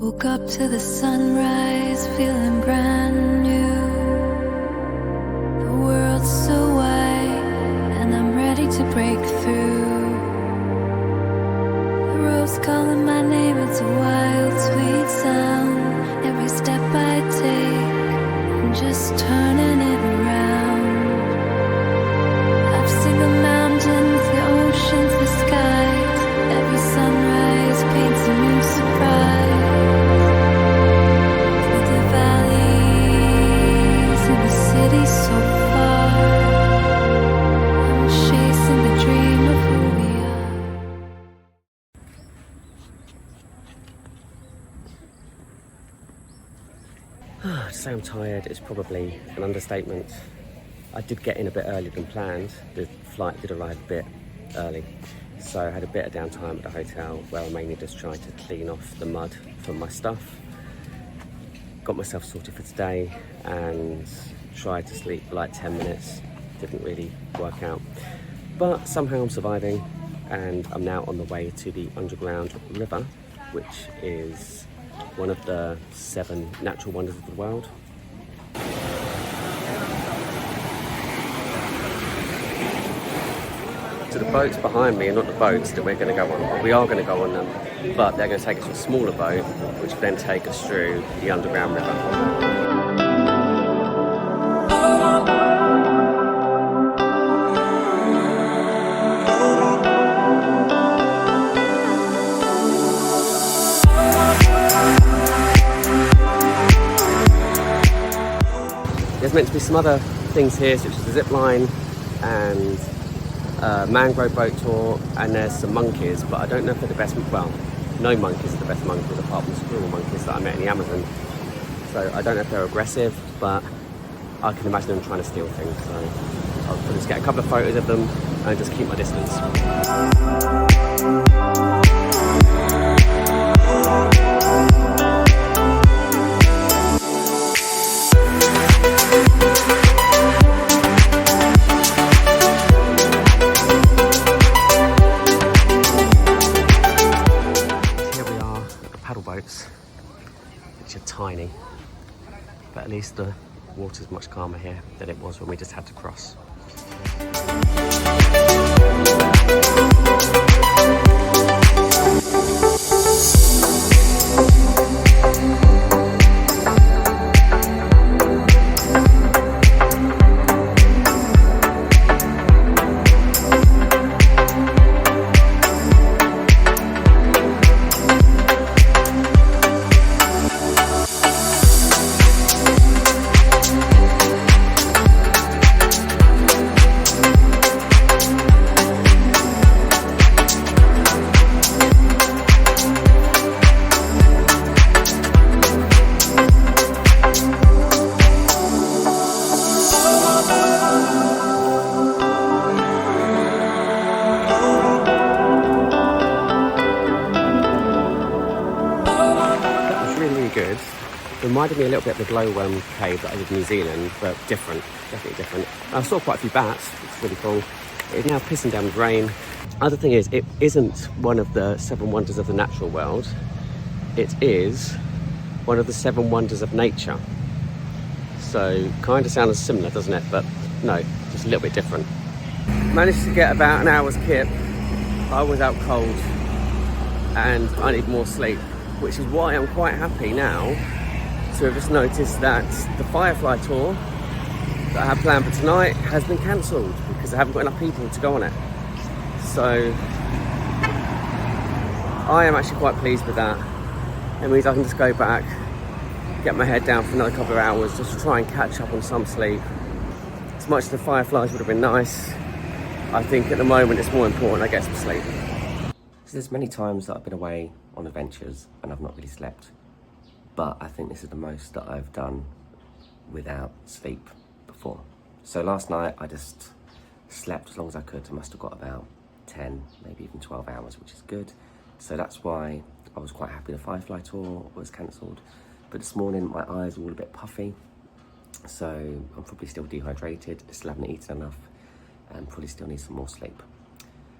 Woke up to the sunrise, feeling brand new. The world's so wide, and I'm ready to break through. The rose calling my name, it's a wild, sweet sound. Every step I take, I'm just turning it around. I've seen the mountains, the oceans, the skies. Every sunrise paints a new surprise. City so far, I'm chasing the dream of who we are. To say I'm tired is probably an understatement. I did get in a bit earlier than planned. The flight did arrive a bit early, so I had a bit of downtime at the hotel where I mainly just tried to clean off the mud from my stuff. Got myself sorted for today and tried to sleep for like 10 minutes. Didn't really work out, but somehow I'm surviving, and I'm now on the way to the underground river, which is one of the 7 natural wonders of the world. So the boats behind me are not the boats that we're going to go on, but we are going to go on them, but they're going to take us to a smaller boat which will then take us through the underground river. There's meant to be some other things here, such as a zip line and mangrove boat tour, and there's some monkeys, but I don't know if they're the best. Well, no monkeys are the best monkeys apart from squirrel monkeys that I met in the Amazon. So I don't know if they're aggressive, but I can imagine them trying to steal things. So I'll probably just get a couple of photos of them and just keep my distance. Boats, which are tiny, but at least the water's much calmer here than it was when we just had to cross. Good. It reminded me a little bit of the glowworm cave that I did in New Zealand, but different, definitely different. I saw quite a few bats, which is really cool. It's now pissing down with rain. Other thing is, it isn't one of the 7 wonders of the natural world. It is one of the 7 wonders of nature. So, kind of sounds similar, doesn't it? But no, just a little bit different. Managed to get about an hour's kip. I was out cold and I need more sleep, which is why I'm quite happy now to have just noticed that the Firefly tour that I had planned for tonight has been cancelled because I haven't got enough people to go on it. So I am actually quite pleased with that. It means I can just go back, get my head down for another couple of hours just to try and catch up on some sleep. As much as the Fireflies would have been nice, I think at the moment it's more important I get some sleep. So there's many times that I've been away on adventures and I've not really slept, but I think this is the most that I've done without sleep before. So last night I just slept as long as I could. I must have got about 10, maybe even 12 hours, which is good. So that's why I was quite happy the Firefly tour was cancelled. But this morning my eyes are all a bit puffy, so I'm probably still dehydrated, still haven't eaten enough, and probably still need some more sleep.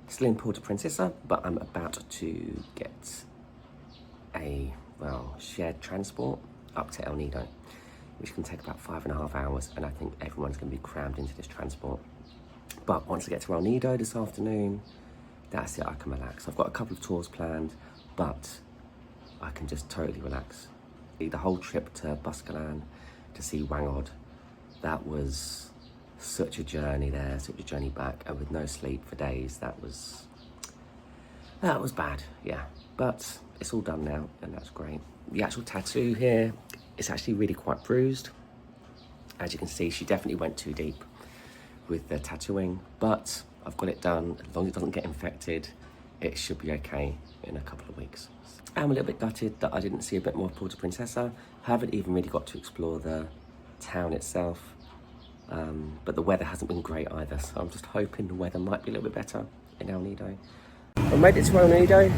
Still in Puerto Princesa, but I'm about to get a, well, shared transport up to El Nido, which can take about 5.5 hours, and I think everyone's going to be crammed into this transport. But once I get to El Nido this afternoon, that's it, I can relax. I've got a couple of tours planned, but I can just totally relax. The whole trip to Buscalan to see Wangod, that was such a journey there, such a journey back, and with no sleep for days, that was bad, yeah. But it's all done now, and that's great. The actual tattoo here, it's actually really quite bruised. As you can see, she definitely went too deep with the tattooing, but I've got it done. As long as it doesn't get infected, it should be okay in a couple of weeks. I'm a little bit gutted that I didn't see a bit more of Puerto Princesa. Haven't even really got to explore the town itself, but the weather hasn't been great either, so I'm just hoping the weather might be a little bit better in El Nido. I made it to El Nido,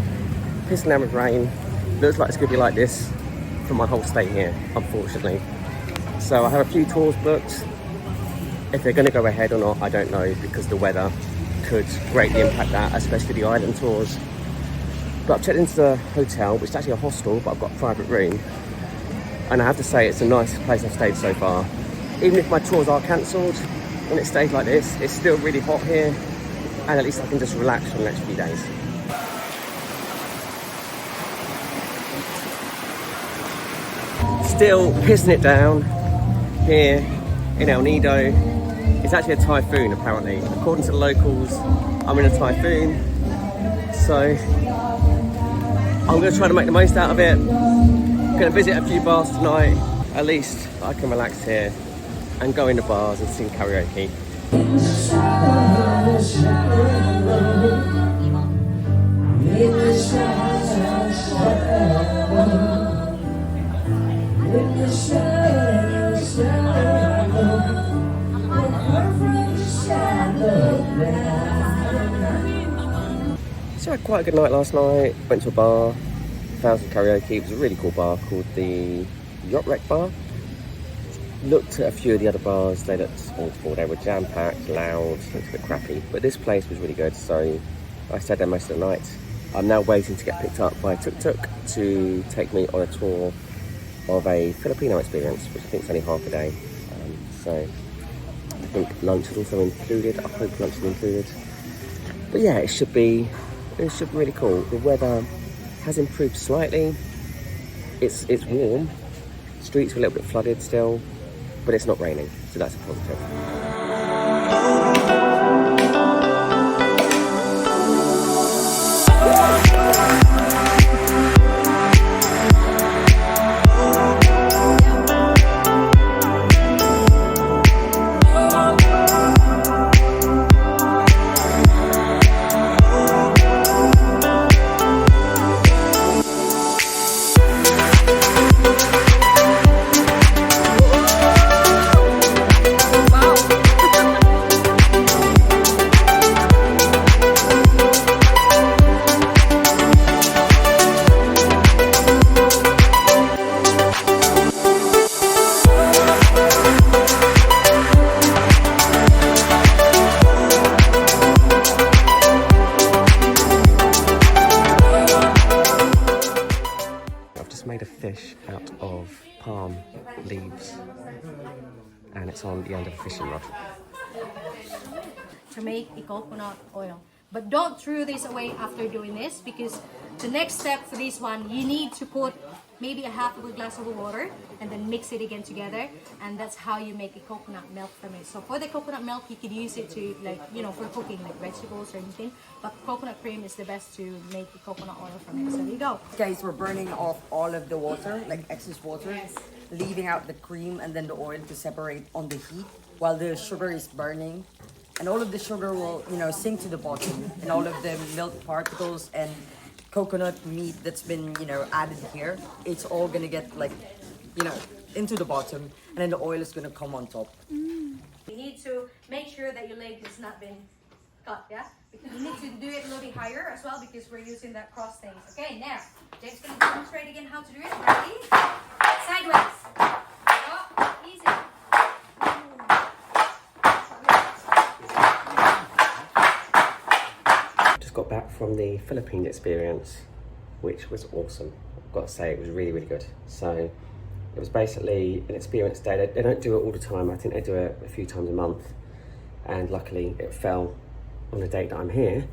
pissing down with rain. Looks like it's gonna be like this for my whole stay here, unfortunately. So I have a few tours booked. If they're gonna go ahead or not, I don't know, because the weather could greatly impact that, especially the island tours. But I've checked into the hotel, which is actually a hostel, but I've got a private room. And I have to say, it's a nice place I've stayed so far. Even if my tours are cancelled, when it stays like this, it's still really hot here. And at least I can just relax for the next few days. Still pissing it down here in El Nido. It's actually a typhoon, apparently. According to the locals, I'm in a typhoon. So I'm gonna try to make the most out of it. Gonna visit a few bars tonight. At least I can relax here and go into bars and sing karaoke. So I had quite a good night last night. Went to a bar, found some karaoke. It was a really cool bar called the Yacht Wreck Bar. Looked at a few of the other bars. They looked awful. They were jam-packed, loud, looked a bit crappy. But this place was really good, so I stayed there most of the night. I'm now waiting to get picked up by tuk-tuk to take me on a tour of a Filipino experience, which I think is only half a day. So I think lunch is also included. I hope lunch is included. But yeah, it should be really cool. The weather has improved slightly. It's warm. Streets are a little bit flooded still, but it's not raining, so that's a positive. Made a fish out of palm leaves, and it's on the end of a fishing rod. To make a coconut oil, but don't throw this away after doing this, because the next step for this one, you need to put maybe a half of a glass of water and then mix it again together, and that's how you make a coconut milk from it. So for the coconut milk, you could use it to, like, you know, for cooking like vegetables or anything, but coconut cream is the best to make a coconut oil from it. So there you go. Guys, we're burning off all of the water, like excess water, Yes. leaving out the cream and then the oil to separate on the heat while the sugar is burning. And all of the sugar will, you know, sink to the bottom, and all of the milk particles and coconut meat that's been, you know, added here, it's all gonna get, like, you know, into the bottom, and then the oil is gonna come on top. You need to make sure that your leg has not been cut, yeah? Because you need to do it a little bit higher as well, because we're using that cross thing. Okay, now, Jake's gonna demonstrate again how to do it. Ready? Sideways. Oh, easy. Just got back from the Philippines experience, which was awesome. got to say it was really, really good. So it was basically an experience day. They don't do it all the time. I think they do it a few times a month. And luckily it fell on the date that I'm here.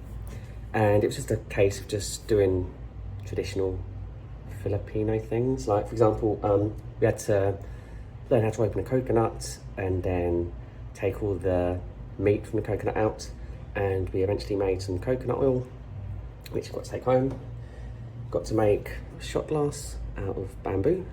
And it was just a case of just doing traditional Filipino things. Like, for example, we had to learn how to open a coconut and then take all the meat from the coconut out. And we eventually made some coconut oil, which I got to take home. Got to make a shot glass out of bamboo.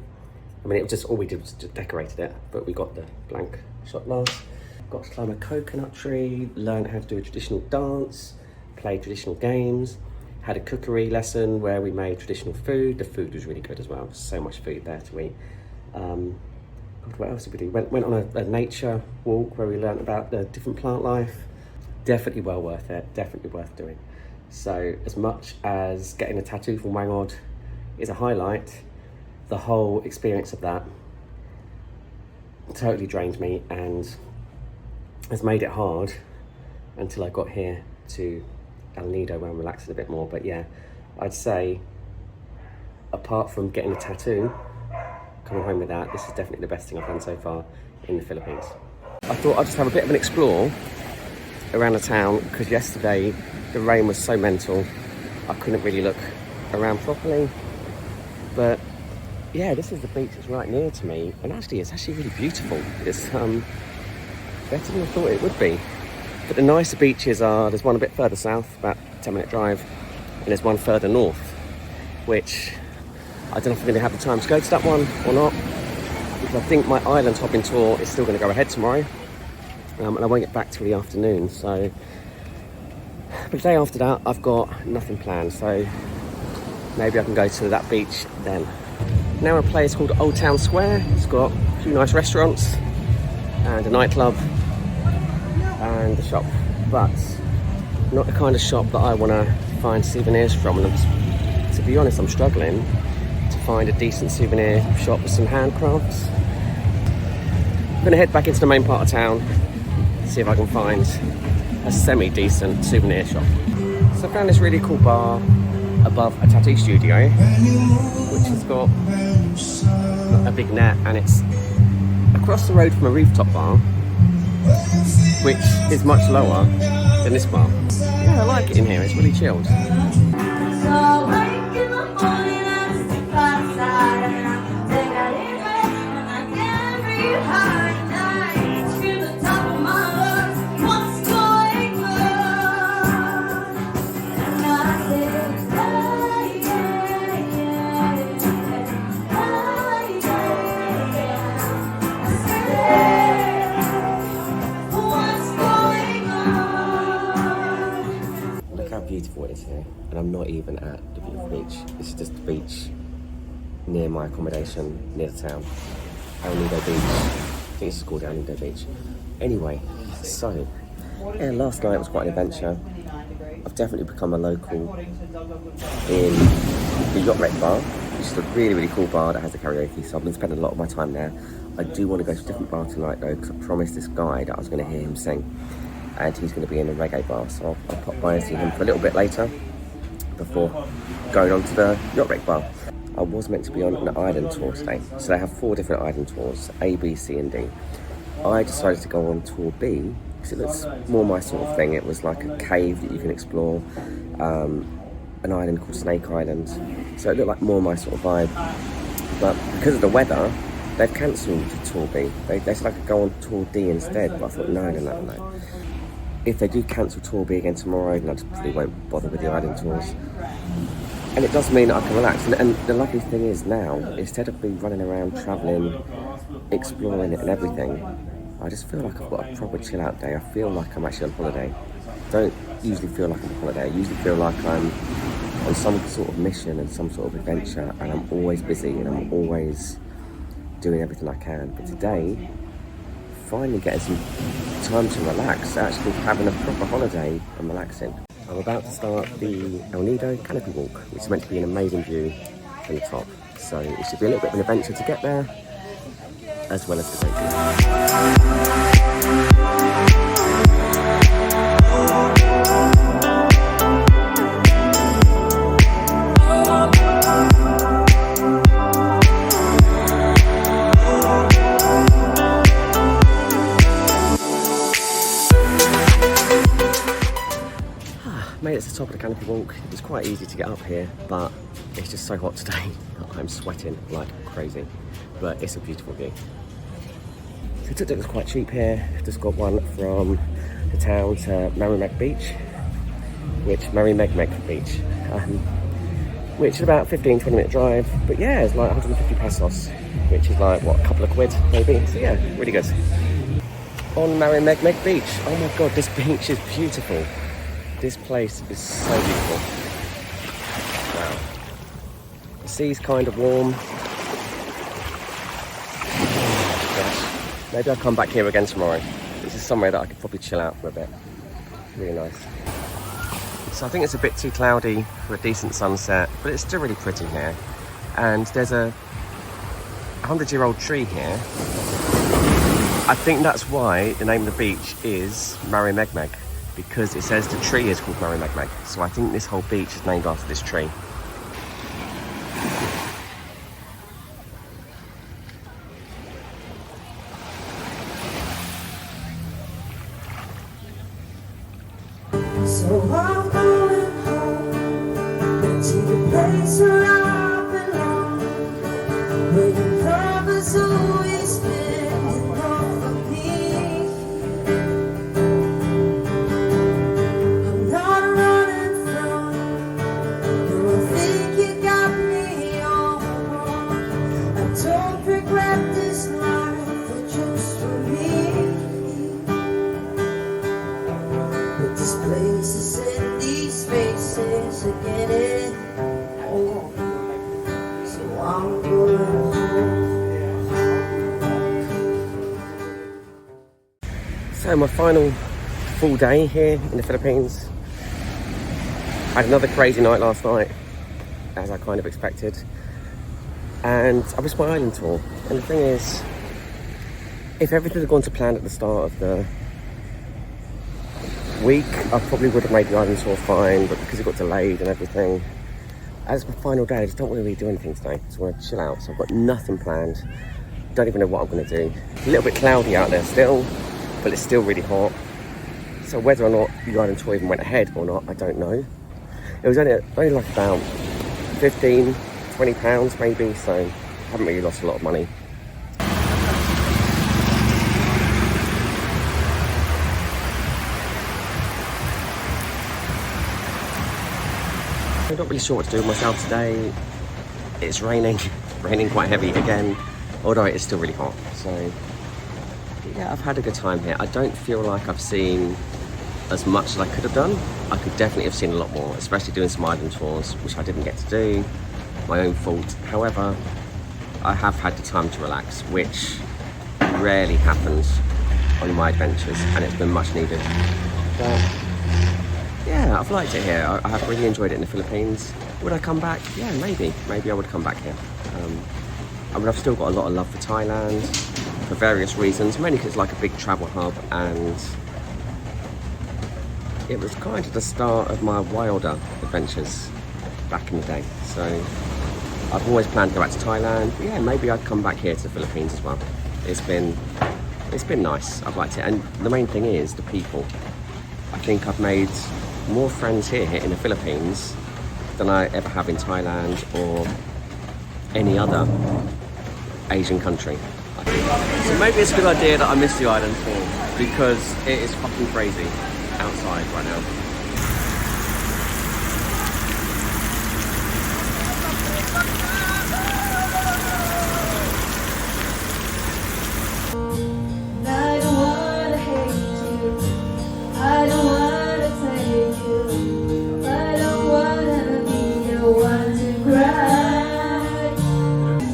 I mean, it was just, all we did was just decorated it, but we got the blank shot glass. Got to climb a coconut tree, learn how to do a traditional dance, play traditional games, had a cookery lesson where we made traditional food. The food was really good as well. So much food there to eat. What else did we do? Went on a nature walk where we learned about the different plant life. Definitely well worth it, definitely worth doing. So as much as getting a tattoo from Wangod is a highlight, the whole experience of that totally drained me and has made it hard until I got here to El Nido where I'm relaxing a bit more. But yeah, I'd say apart from getting a tattoo, coming home with that, this is definitely the best thing I've done so far in the Philippines. I thought I'd just have a bit of an explore around the town because yesterday the rain was so mental I couldn't really look around properly. But yeah, this is the beach that's right near to me, and actually it's actually really beautiful. It's better than I thought it would be. But the nicer beaches are, there's one a bit further south, about a 10-minute drive, and there's one further north, which I don't know if I'm going to have the time to go to that one or not, because I think my island hopping tour is still going to go ahead tomorrow, and I won't get back till the afternoon. So, but the day after that, I've got nothing planned, so maybe I can go to that beach then. Now a place called Old Town Square. It's got a few nice restaurants and a nightclub and a shop, but not the kind of shop that I want to find souvenirs from. And to be honest, I'm struggling to find a decent souvenir shop with some handcrafts. I'm going to head back into the main part of town, see if I can find a semi-decent souvenir shop. So I found this really cool bar above a tattoo studio, which has got a big net, and it's across the road from a rooftop bar, which is much lower than this bar. Yeah, I like it in here, it's really chilled. Beautiful it is here, and I'm not even at the beautiful beach. This is just the beach near my accommodation, near the town. El Nido Beach. I think it's called El Nido Beach. Anyway, so yeah, last night was quite an adventure. I've definitely become a local in the Yacht Wreck Bar, which is a really, really cool bar that has a karaoke, so I've been spending a lot of my time there. I do want to go to a different bar tonight though, because I promised this guy that I was going to hear him sing. And he's going to be in a reggae bar, so I'll pop by and see him for a little bit later before going on to the Yacht Wreck Bar. I was meant to be on an island tour today, so they have 4 different island tours, A, B, C and D. I decided to go on tour B because it looks more my sort of thing. It was like a cave that you can explore, an island called Snake Island, so it looked like more my sort of vibe. But because of the weather, they've cancelled tour B. They said I could go on tour D instead, but I thought no. If they do cancel tour B again tomorrow, then I just probably won't bother with the island tours. And it does mean that I can relax. And the lovely thing is now, instead of me running around, travelling, exploring it and everything, I just feel like I've got a proper chill out day. I feel like I'm actually on holiday. I don't usually feel like I'm on holiday. I usually feel like I'm on some sort of mission and some sort of adventure, and I'm always busy and I'm always doing everything I can. But today, finally getting some time to relax, actually having a proper holiday and relaxing. I'm about to start the El Nido canopy walk, which is meant to be an amazing view from the top. So it should be a little bit of an adventure to get there, as well as the great view. top of the canopy walk. It's quite easy to get up here, but it's just so hot today. I'm sweating like crazy, but it's a beautiful view. The tuk-tuk is quite cheap here. Just got one from the town to Merrimack Beach, which is about 15-20 minute drive. But yeah, it's like 150 pesos, which is like, what, a couple of quid maybe. So yeah, really good. On Merrimack Beach. Oh my God, this beach is beautiful. This place is so beautiful. Wow. The sea's kind of warm. Oh gosh. Maybe I'll come back here again tomorrow. This is somewhere that I could probably chill out for a bit. Really nice. So I think it's a bit too cloudy for a decent sunset, but it's still really pretty here. And there's a 100-year-old tree here. I think that's why the name of the beach is Merrimack, because it says the tree is called Merrimack. So I think this whole beach is named after this tree. So I'm going home to the place where I belong, where your love has always been enough for me. I'm not running from, no, I think you got me all wrong. I don't regret this life, but just for me. But this place is in these faces again. Oh, so I'm going home. So my final full day here in the Philippines. I had another crazy night last night, as I kind of expected. And I missed my island tour. And the thing is, if everything had gone to plan at the start of the week, I probably would have made the island tour fine, but because it got delayed and everything, as my final day, I just don't want to really do anything today. I just want to chill out, so I've got nothing planned. Don't even know what I'm going to do. A little bit cloudy out there still, but it's still really hot. So whether or not the island tour even went ahead or not, I don't know. It was only like about 15, 20 pounds maybe, so I haven't really lost a lot of money. I'm not really sure what to do with myself today. It's raining quite heavy again, although it is still really hot. So yeah, I've had a good time here. I don't feel like I've seen as much as I could have done. I could definitely have seen a lot more, especially doing some island tours, which I didn't get to do. My own fault. However, I have had the time to relax, which rarely happens on my adventures, and it's been much needed. But yeah, I've liked it here. I have really enjoyed it in the Philippines. Would I come back? Yeah, maybe. Maybe I would come back here. I mean, I've still got a lot of love for Thailand for various reasons, mainly because it's like a big travel hub, and it was kind of the start of my wilder adventures back in the day. So I've always planned to go back to Thailand. But yeah, maybe I'd come back here to the Philippines as well. It's been nice. I've liked it, and the main thing is the people. I think I've made more friends here in the Philippines than I ever have in Thailand or any other Asian country. So maybe it's a good idea that I missed the island tour, because it is fucking crazy outside right now. I don't wanna hate you. I don't wanna take you. I don't wanna be the one to cry.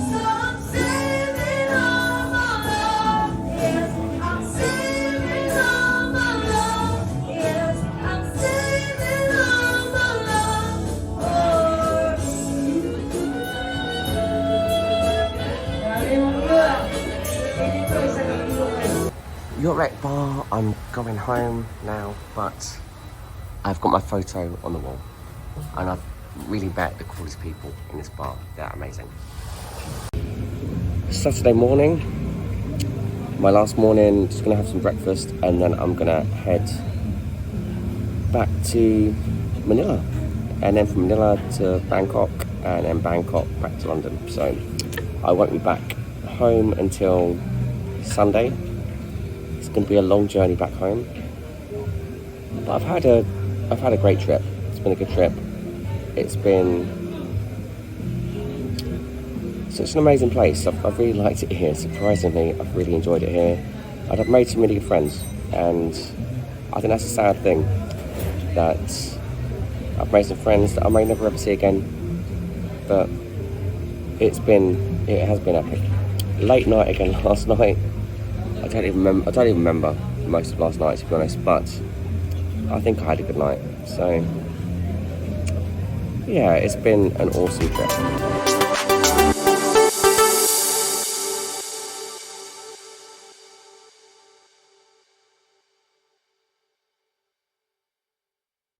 So I'm saving all my love. Yes, I'm saving all my love. Yes, I'm saving all my love for you. You're right, bar. I'm going home now, but I've got my photo on the wall, and I've really met the coolest people in this bar. They're amazing. Saturday morning, my last morning. Just gonna have some breakfast, and then I'm gonna head back to Manila, and then from Manila to Bangkok, and then Bangkok back to London. So I won't be back home until Sunday. It's going to be a long journey back home, but I've had a great trip. It's been a good trip. It's been such an amazing place. I've really liked it here. Surprisingly, I've really enjoyed it here. I've made some really good friends, and I think that's a sad thing, that I've made some friends that I may never ever see again. But it has been epic. Late night again last night. I don't even remember most of last night, to be honest, but I think I had a good night. So yeah, it's been an awesome trip.